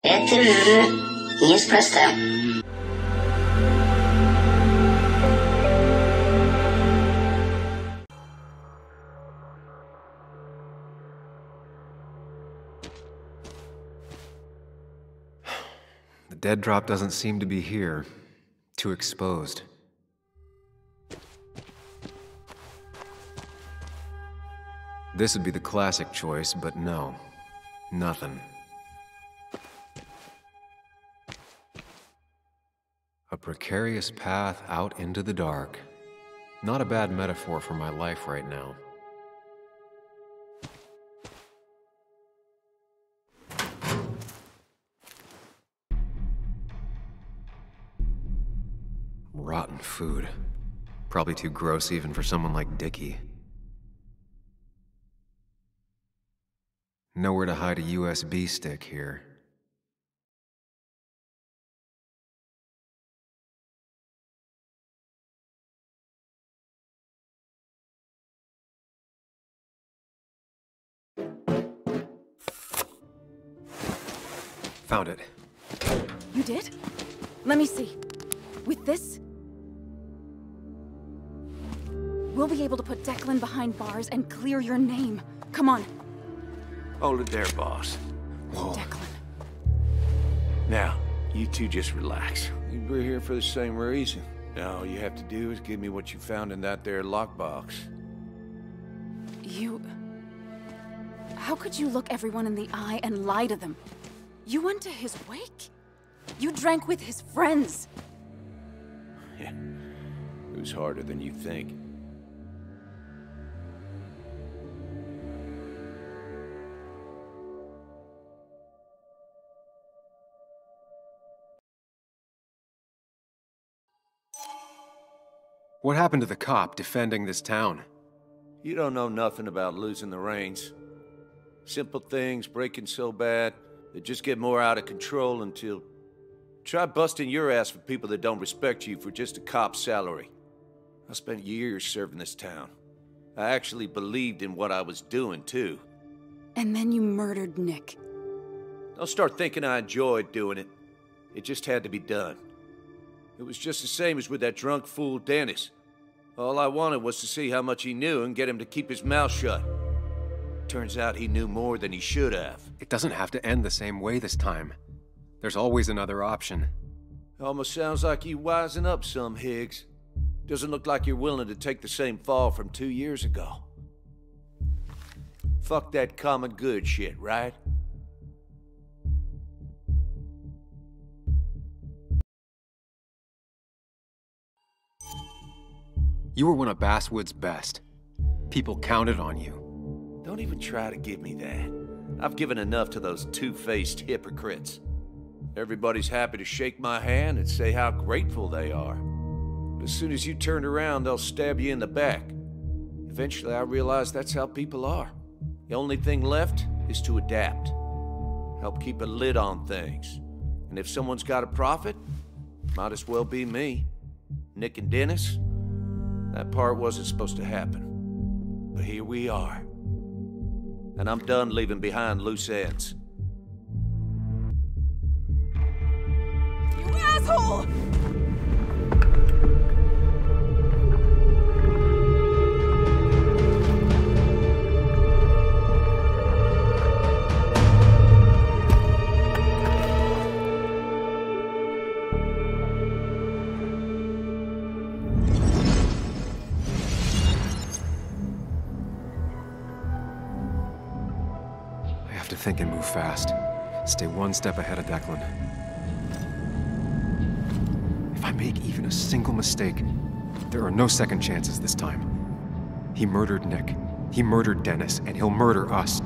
Это неспроста. The dead drop doesn't seem to be here. Too exposed. This would be the classic choice, but no. Nothing. A precarious path out into the dark. Not a bad metaphor for my life right now. Rotten food. Probably too gross even for someone like Dickie. Nowhere to hide a USB stick here. Found it. You did? Let me see. With this, we'll be able to put Declan behind bars and clear your name. Come on. Hold it there, boss. Whoa. Declan. Now, you two just relax. We're here for the same reason. Now all you have to do is give me what you found in that there lockbox. You... How could you look everyone in the eye and lie to them? You went to his wake? You drank with his friends. Yeah, it was harder than you think. What happened to the cop defending this town? You don't know nothing about losing the reins. Simple things breaking so bad, they just get more out of control until... Try busting your ass for people that don't respect you for just a cop's salary. I spent years serving this town. I actually believed in what I was doing, too. And then you murdered Nick. Don't start thinking I enjoyed doing it. It just had to be done. It was just the same as with that drunk fool Dennis. All I wanted was to see how much he knew and get him to keep his mouth shut. Turns out he knew more than he should have. It doesn't have to end the same way this time. There's always another option. Almost sounds like you wising up some, Higgs. Doesn't look like you're willing to take the same fall from 2 years ago. Fuck that common good shit, right? You were one of Basswood's best. People counted on you. Don't even try to give me that. I've given enough to those two-faced hypocrites. Everybody's happy to shake my hand and say how grateful they are. But as soon as you turn around, they'll stab you in the back. Eventually, I realized that's how people are. The only thing left is to adapt. Help keep a lid on things. And if someone's got a profit, might as well be me. Nick and Dennis, that part wasn't supposed to happen. But here we are. And I'm done leaving behind loose ends. You asshole! Think and move fast. Stay one step ahead of Declan. If I make even a single mistake, there are no second chances this time. He murdered Nick. He murdered Dennis, and he'll murder us.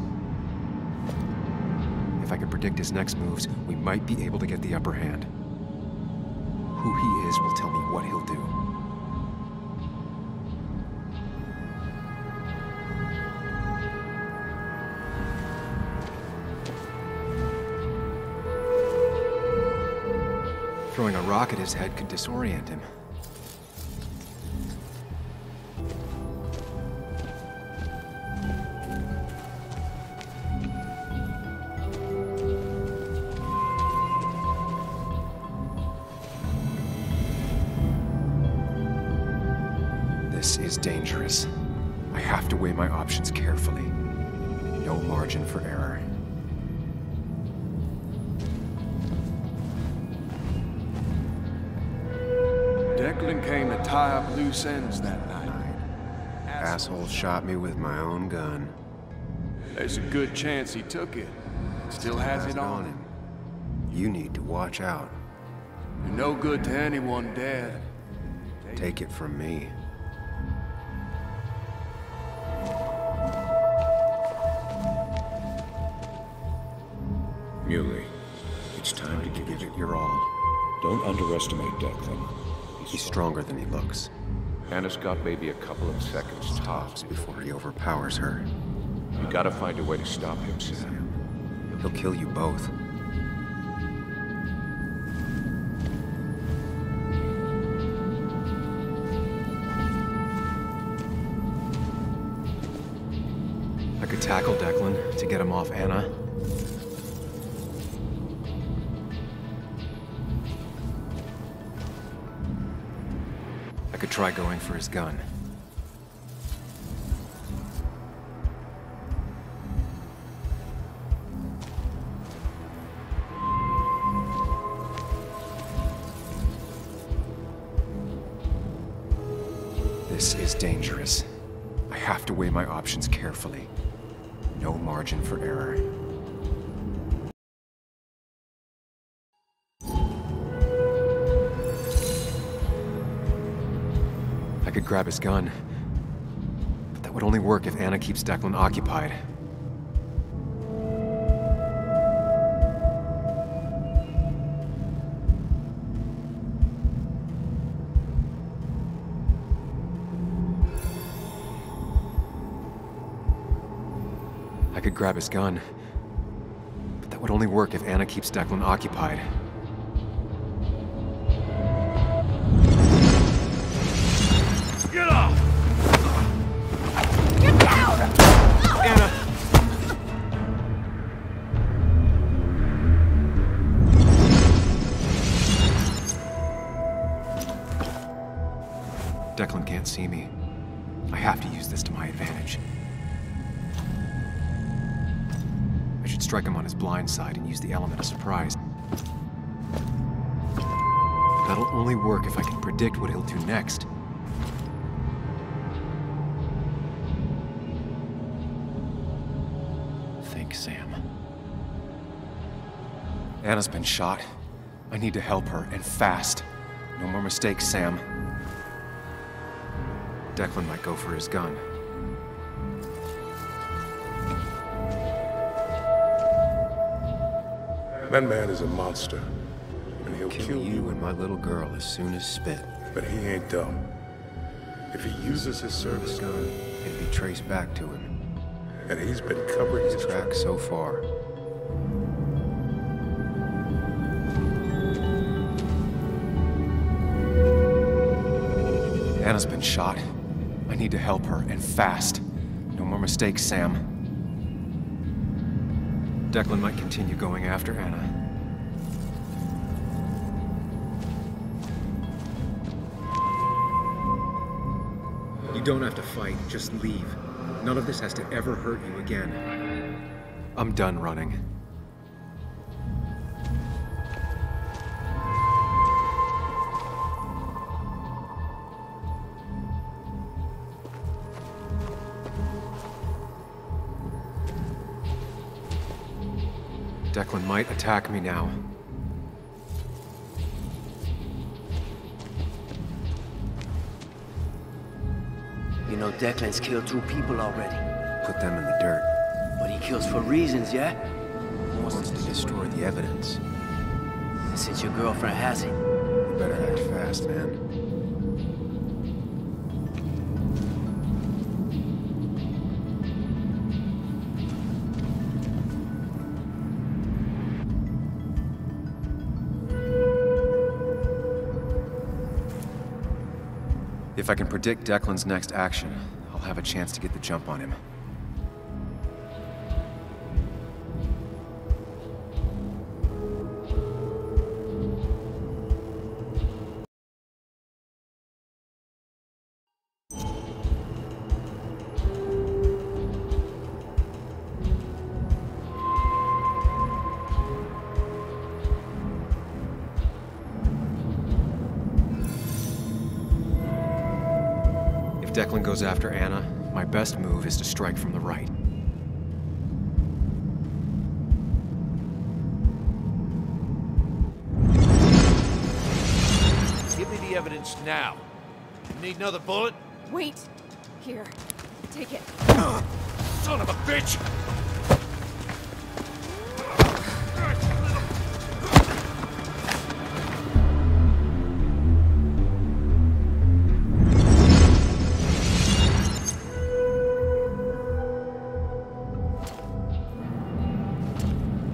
If I can predict his next moves, we might be able to get the upper hand. Who he is will tell me what he'll do. Throwing a rock at his head could disorient him. This is dangerous. I have to weigh my options carefully. No margin for error. Declan came to tie up loose ends that night. Asshole shot me with my own gun. There's a good chance he took it. Still has it on him. You need to watch out. You're no good to anyone dead. Take it from me. Muley, it's time to Give it your all. Don't underestimate Declan. He's stronger than he looks. Anna's got maybe a couple of seconds tops. Before he overpowers her, You gotta find a way to stop him, Sam. he'll kill you both. I could tackle Declan to get him off Anna. I could try going for his gun. This is dangerous. I have to weigh my options carefully. No margin for error. I could grab his gun, but that would only work if Anna keeps Declan occupied. I could grab his gun, but that would only work if Anna keeps Declan occupied. Get off! Get down! Anna! Declan can't see me. I have to use this to my advantage. I should strike him on his blind side and use the element of surprise. That'll only work if I can predict what he'll do next. Think, Sam. Anna's been shot. I need to help her, and fast. No more mistakes, Sam. Declan might go for his gun. That man is a monster, and he'll Kill you and my little girl as soon as spit. But he ain't dumb. If he uses his service gun, It'd be traced back to him. and he's been covering his His tracks, track so far. Anna's been shot. I need to help her, and fast. No more mistakes, Sam. Declan might continue going after Anna. You don't have to fight, just leave. None of this has to ever hurt you again. I'm done running. Declan might attack me now. You know Declan's killed 2 people already. Put them in the dirt. But he kills for reasons, yeah? He wants to destroy the evidence. Since your girlfriend has it. You better act fast, man. If I can predict Declan's next action, I'll have a chance to get the jump on him. If Declan goes after Anna, my best move is to strike from the right. Give me the evidence now. Need another bullet? Wait. Here. Take it. Son of a bitch!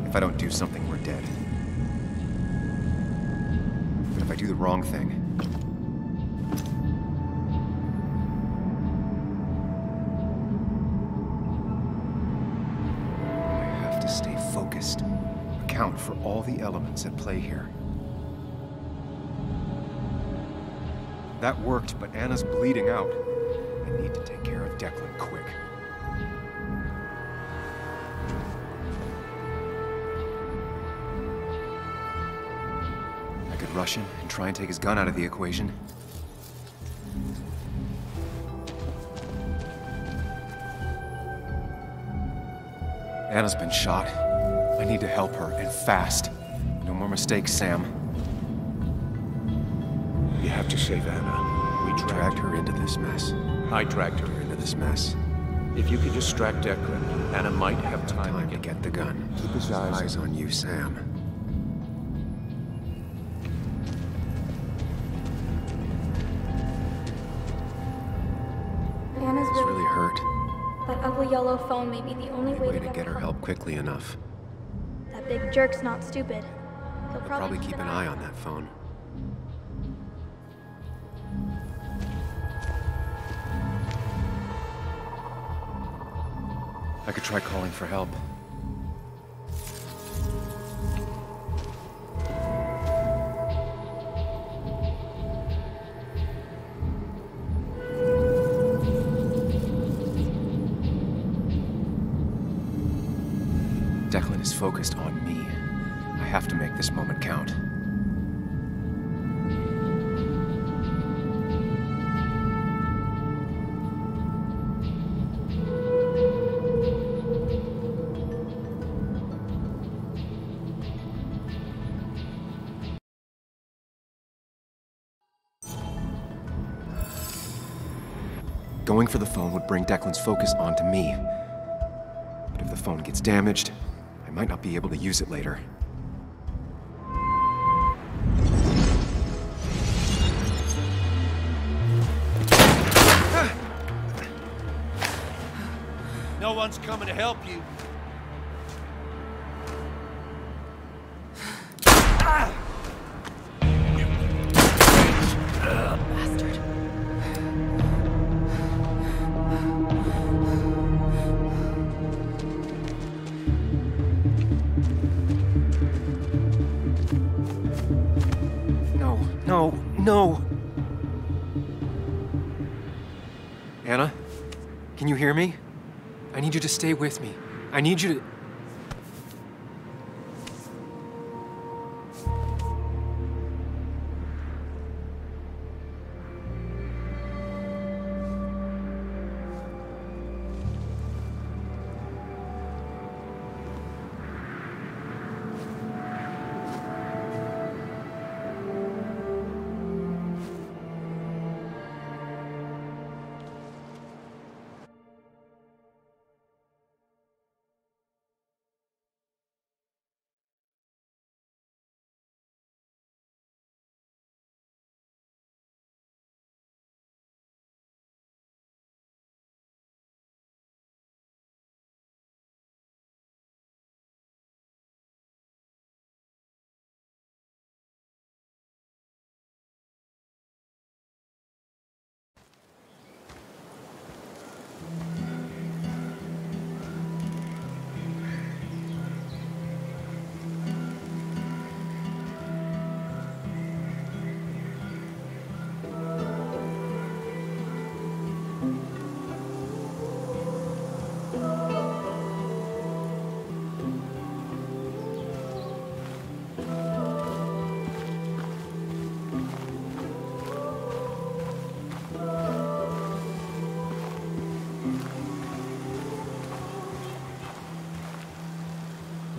If I don't do something, we're dead. But if I do the wrong thing... I have to stay focused. Account for all the elements at play here. That worked, but Anna's bleeding out. I need to take care of Declan quick. I could rush him and try and take his gun out of the equation. Anna's been shot. I need to help her, and fast. No more mistakes, Sam. You have to save Anna. We dragged her into this mess. I dragged her Into this mess. If you could distract Declan, Anna might have time Time to to get the gun. Keep his eyes on you, Sam. Anna's It's really hurt. That ugly yellow phone may be the only way Way to get her help quickly enough. That big jerk's not stupid. He'll I'll probably keep an eye on that phone. I could try calling for help. Declan is focused on me. I have to make this moment count. Going for the phone would bring Declan's focus onto me. But if the phone gets damaged, I might not be able to use it later. No one's coming to help you. Bastard. No, no! Anna? Can you hear me? I need you to stay with me. I need you to...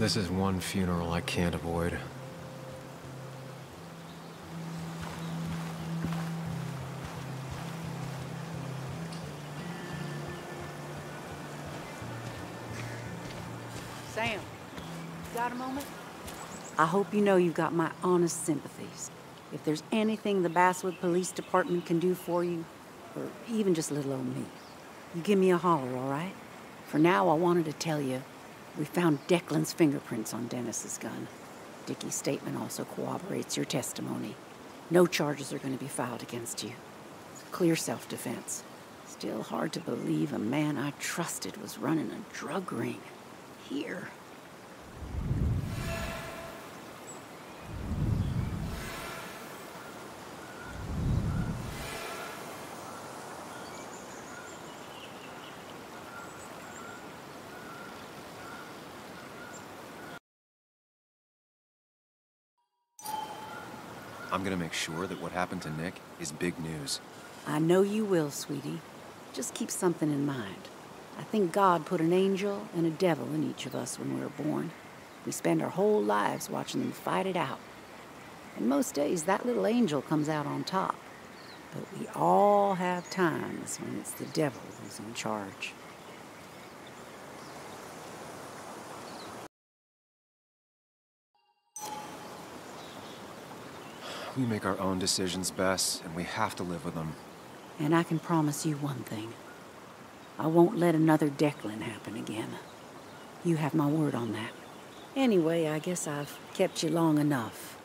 This is one funeral I can't avoid. Sam, got a moment? I hope you know you've got my honest sympathies. If there's anything the Basswood Police Department can do for you, or even just little old me, you give me a holler, all right? For now, I wanted to tell you, we found Declan's fingerprints on Dennis's gun. Dickie's statement also corroborates your testimony. No charges are going to be filed against you. Clear self-defense. Still hard to believe a man I trusted was running a drug ring. Here. I'm gonna make sure that what happened to Nick is big news. I know you will, sweetie. Just keep something in mind. I think God put an angel and a devil in each of us when we were born. We spend our whole lives watching them fight it out. And most days, that little angel comes out on top. But we all have times when it's the devil who's in charge. We make our own decisions best, and we have to live with them. And I can promise you one thing. I won't let another Declan happen again. You have my word on that. Anyway, I guess I've kept you long enough.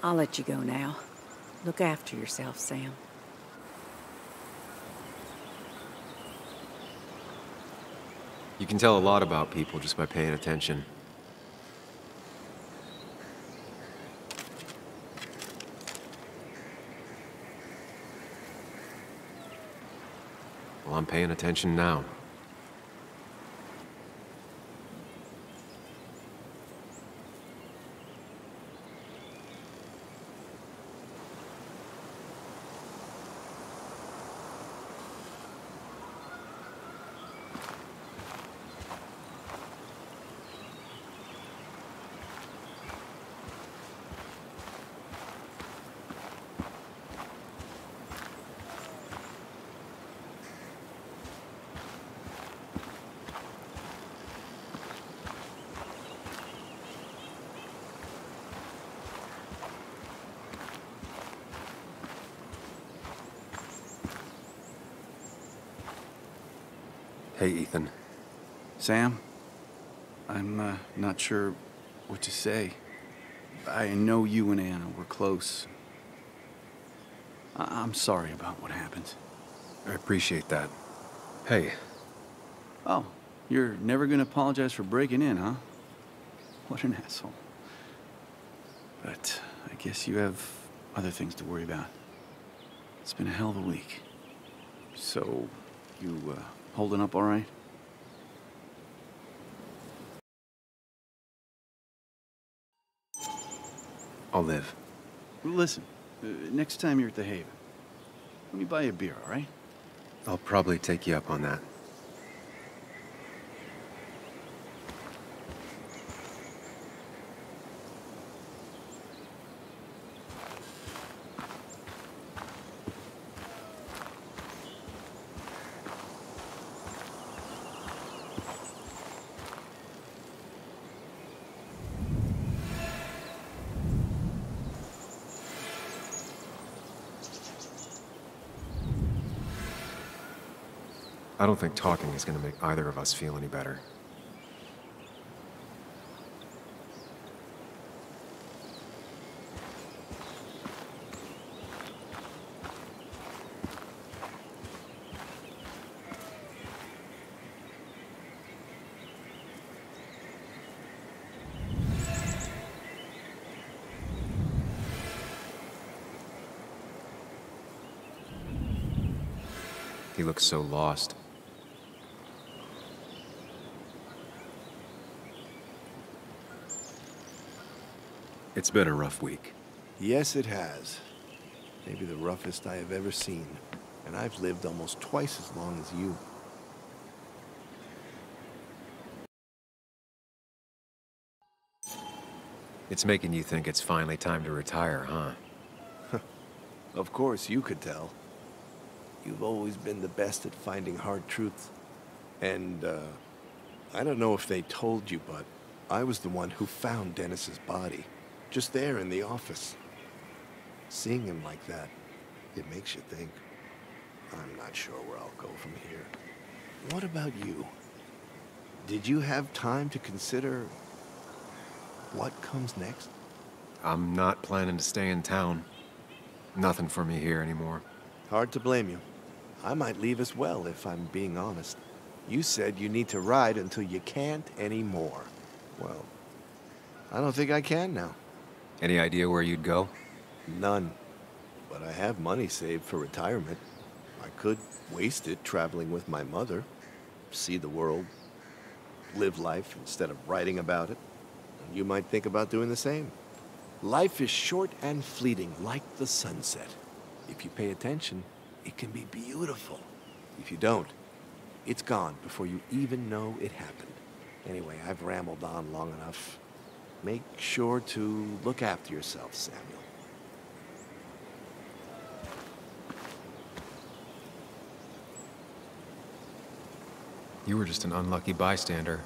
I'll let you go now. Look after yourself, Sam. You can tell a lot about people just by paying attention. Well, I'm paying attention now. Hey, Ethan. Sam, I'm not sure what to say. I know you and Anna were close. I'm sorry about what happened. I appreciate that. Hey. Oh, you're never gonna apologize for breaking in, huh? What an asshole. But I guess you have other things to worry about. It's been a hell of a week. So, you, holding up all right? I'll live. Well, listen, next time you're at the Haven, let me buy you a beer, all right? I'll probably take you up on that. I don't think talking is going to make either of us feel any better. He looks so lost. It's been a rough week. Yes, it has. Maybe the roughest I have ever seen. And I've lived almost twice as long as you. It's making you think it's finally time to retire, huh? Of course, you could tell. You've always been the best at finding hard truths. And, I don't know if they told you, but I was the one who found Dennis's body. Just there in the office. Seeing him like that, it makes you think. I'm not sure where I'll go from here. What about you? Did you have time to consider what comes next? I'm not planning to stay in town. Nothing for me here anymore. Hard to blame you. I might leave as well, if I'm being honest. You said you need to ride until you can't anymore. Well, I don't think I can now. Any idea where you'd go? None. But I have money saved for retirement. I could waste it traveling with my mother, see the world, live life instead of writing about it. And you might think about doing the same. Life is short and fleeting, like the sunset. If you pay attention, it can be beautiful. If you don't, it's gone before you even know it happened. Anyway, I've rambled on long enough. Make sure to look after yourself, Samuel. You were just an unlucky bystander.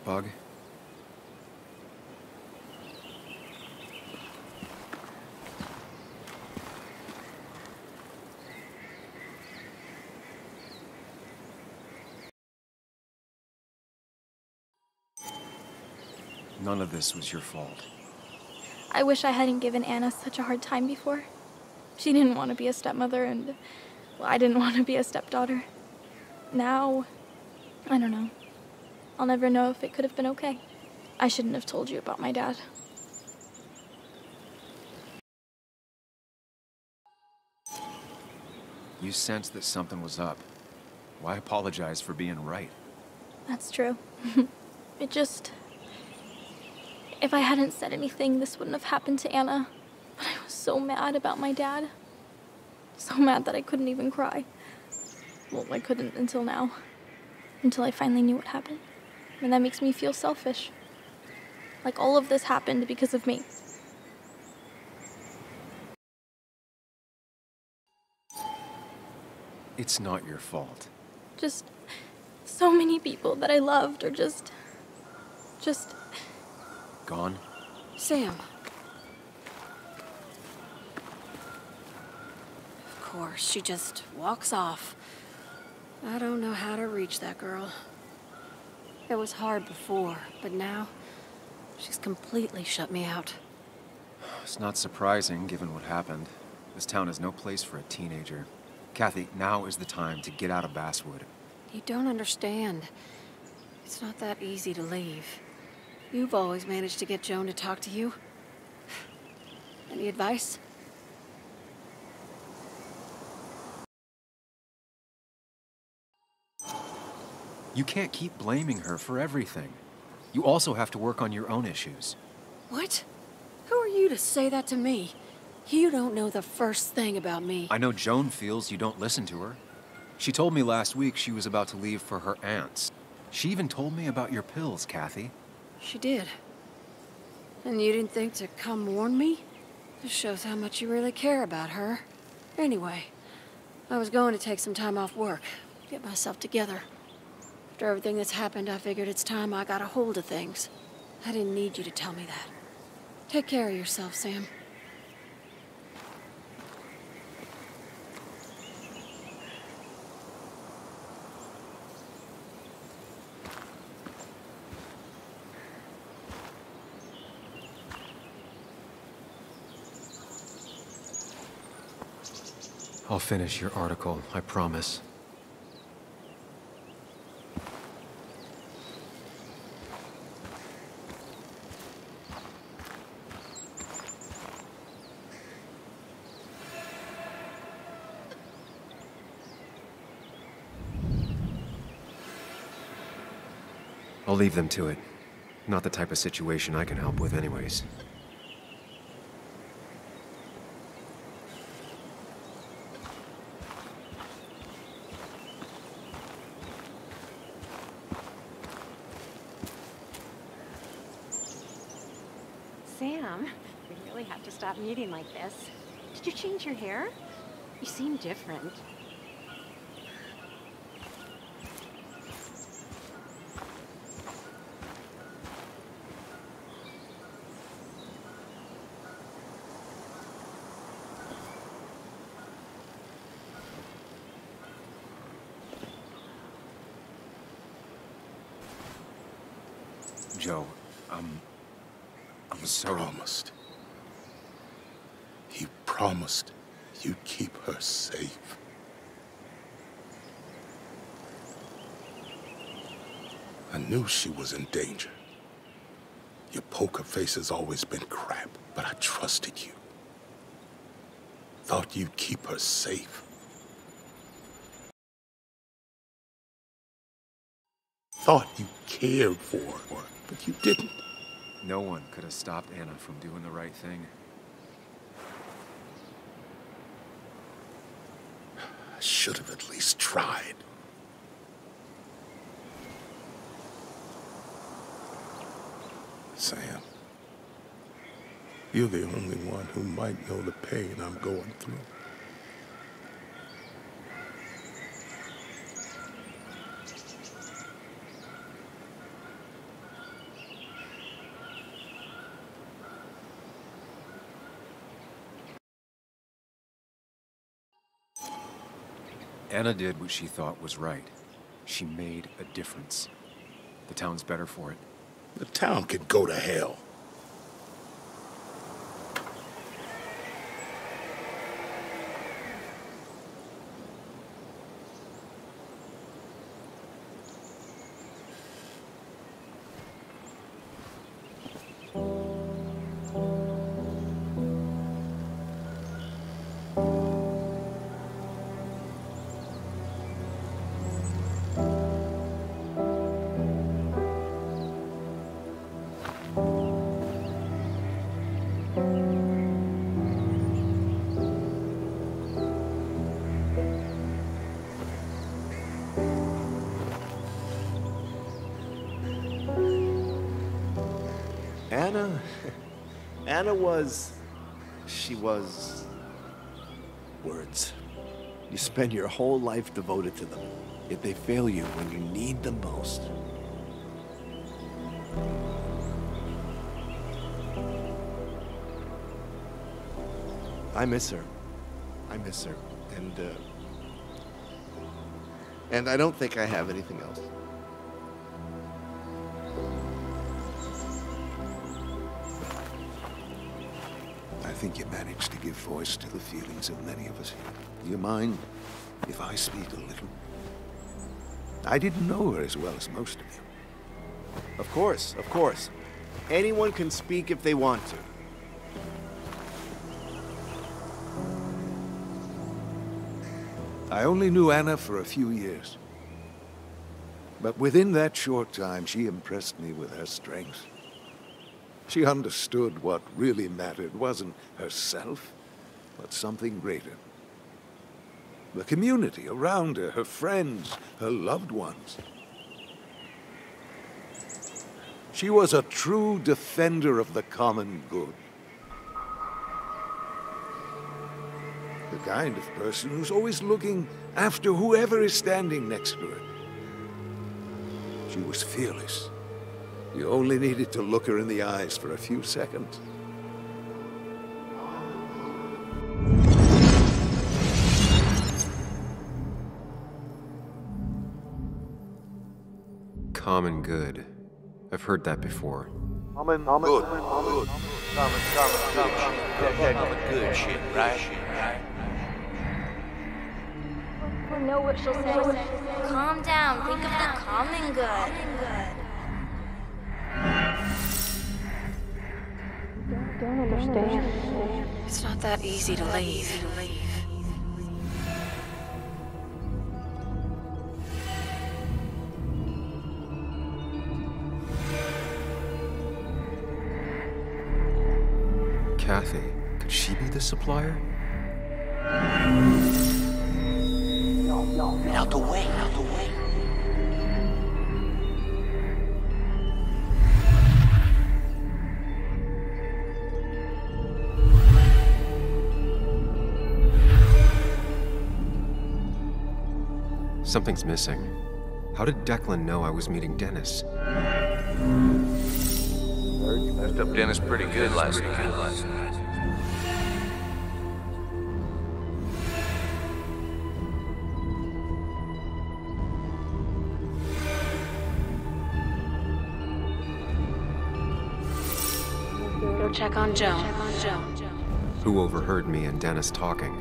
Bug? None of this was your fault. I wish I hadn't given Anna such a hard time before. She didn't want to be a stepmother, and, well, I didn't want to be a stepdaughter. Now, I don't know. I'll never know if it could have been okay. I shouldn't have told you about my dad. You sensed that something was up. Why apologize for being right? That's true. It just... If I hadn't said anything, this wouldn't have happened to Anna. But I was so mad about my dad. So mad that I couldn't even cry. Well, I couldn't until now. Until I finally knew what happened. And that makes me feel selfish. Like all of this happened because of me. It's not your fault. Just so many people that I loved are just... Gone? Sam. Of course, she just walks off. I don't know how to reach that girl. It was hard before, but now she's completely shut me out. It's not surprising, given what happened. This town is no place for a teenager. Kathy, now is the time to get out of Basswood. You don't understand. It's not that easy to leave. You've always managed to get Joan to talk to you. Any advice? You can't keep blaming her for everything. You also have to work on your own issues. What? Who are you to say that to me? You don't know the first thing about me. I know Joan feels you don't listen to her. She told me last week she was about to leave for her aunt's. She even told me about your pills, Kathy. She did. And you didn't think to come warn me? This shows how much you really care about her. Anyway, I was going to take some time off work, get myself together. After everything that's happened, I figured it's time I got a hold of things. I didn't need you to tell me that. Take care of yourself, Sam. I'll finish your article, I promise. I'll leave them to it. Not the type of situation I can help with anyways. Sam, we really have to stop meeting like this. Did you change your hair? You seem different. Joe, I'm so... Promised. He promised you'd keep her safe. I knew she was in danger. Your poker face has always been crap, but I trusted you. Thought you'd keep her safe. Thought you cared for her, but you didn't. No one could have stopped Anna from doing the right thing. I should have at least tried. Sam, you're the only one who might know the pain I'm going through. Anna did what she thought was right. She made a difference. The town's better for it. The town could go to hell. Anna was... she was... words. You spend your whole life devoted to them, yet they fail you when you need them most. I miss her. I miss her. And I don't think I have anything else. I think you managed to give voice to the feelings of many of us here. Do you mind if I speak a little? I didn't know her as well as most of you. Of course, of course. Anyone can speak if they want to. I only knew Anna for a few years. But within that short time, she impressed me with her strength. She understood what really mattered wasn't herself, but something greater. The community around her, her friends, her loved ones. She was a true defender of the common good. The kind of person who's always looking after whoever is standing next to her. She was fearless. You only needed to look her in the eyes for a few seconds. Common good. I've heard that before. Common good shit, right? I know what she'll say. Calm down. Think of the common good. I don't understand. It's not that easy to leave. Kathy. Could she be the supplier? Get out the way, out the way. Something's missing. How did Declan know I was meeting Dennis? Messed up Dennis pretty good last night. Go check on Joe. Who overheard me and Dennis talking?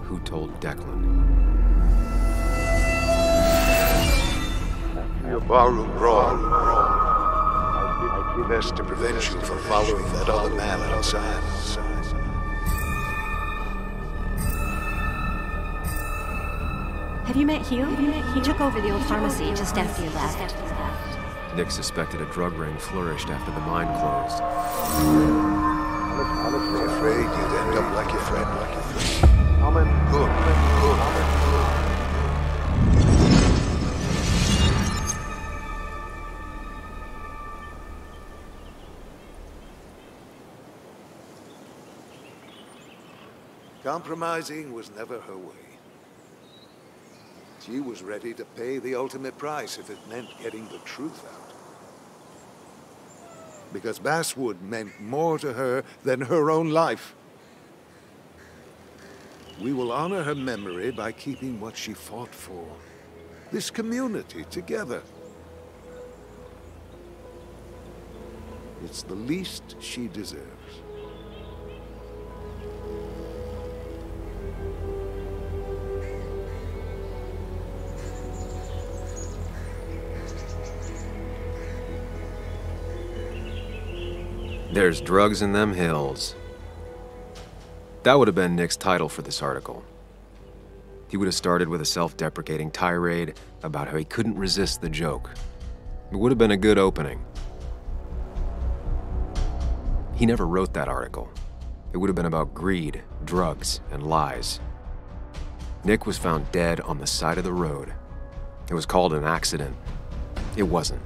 Who told Declan? Your barroom brawl. I'd be best to prevent you from following that other man outside. Have you met Hugh? He took over the old pharmacy just after you left. Nick suspected a drug ring flourished after the mine closed. I'm afraid you'd end up like your friend. Good. Compromising was never her way. She was ready to pay the ultimate price if it meant getting the truth out. Because Basswood meant more to her than her own life. We will honor her memory by keeping what she fought for. This community together. It's the least she deserves. There's drugs in them hills. That would have been Nick's title for this article. He would have started with a self-deprecating tirade about how he couldn't resist the joke. It would have been a good opening. He never wrote that article. It would have been about greed, drugs, and lies. Nick was found dead on the side of the road. It was called an accident. It wasn't.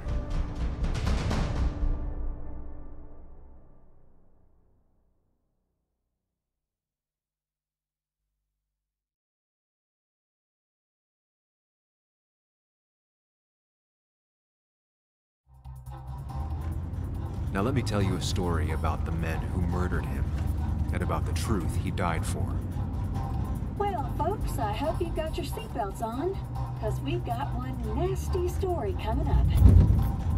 Now let me tell you a story about the men who murdered him, and about the truth he died for. Well, folks, I hope you've got your seatbelts on, because we've got one nasty story coming up.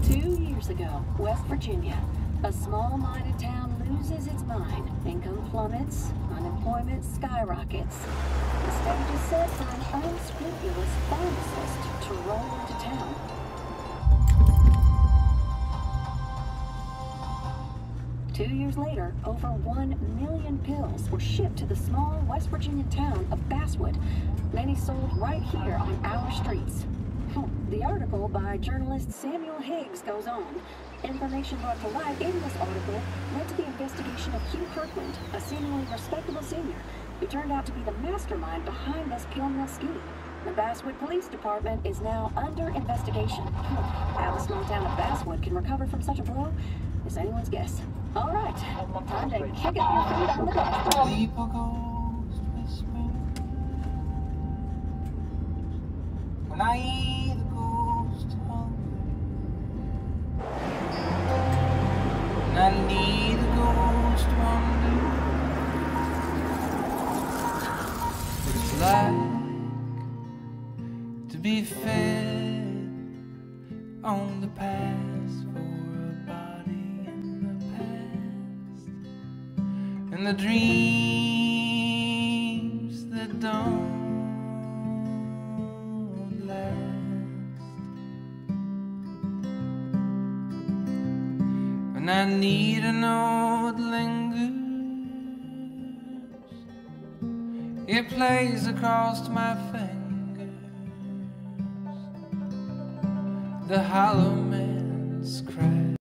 2 years ago, West Virginia, a small-minded town loses its mind. Income plummets, unemployment skyrockets. The stage is set for an unscrupulous pharmacist to roll into town. Two years later, over 1 million pills were shipped to the small West Virginia town of Basswood, many sold right here on our streets. The article by journalist Samuel Higgs goes on. Information brought to light in this article led to the investigation of Hugh Kirkland, a seemingly respectable senior, who turned out to be the mastermind behind this pill mill scheme. The Basswood Police Department is now under investigation. How the small town of Basswood can recover from such a blow is anyone's guess. All right, time to kick up your feet on the dashboard. People goes whisper when I hear the ghost hungry, and I need a ghost wonder what it's like to be fed on the past for a body in the past, and the dreams that don't last, and I need to know what lingers. It plays across my fingers, the hollow man's cry.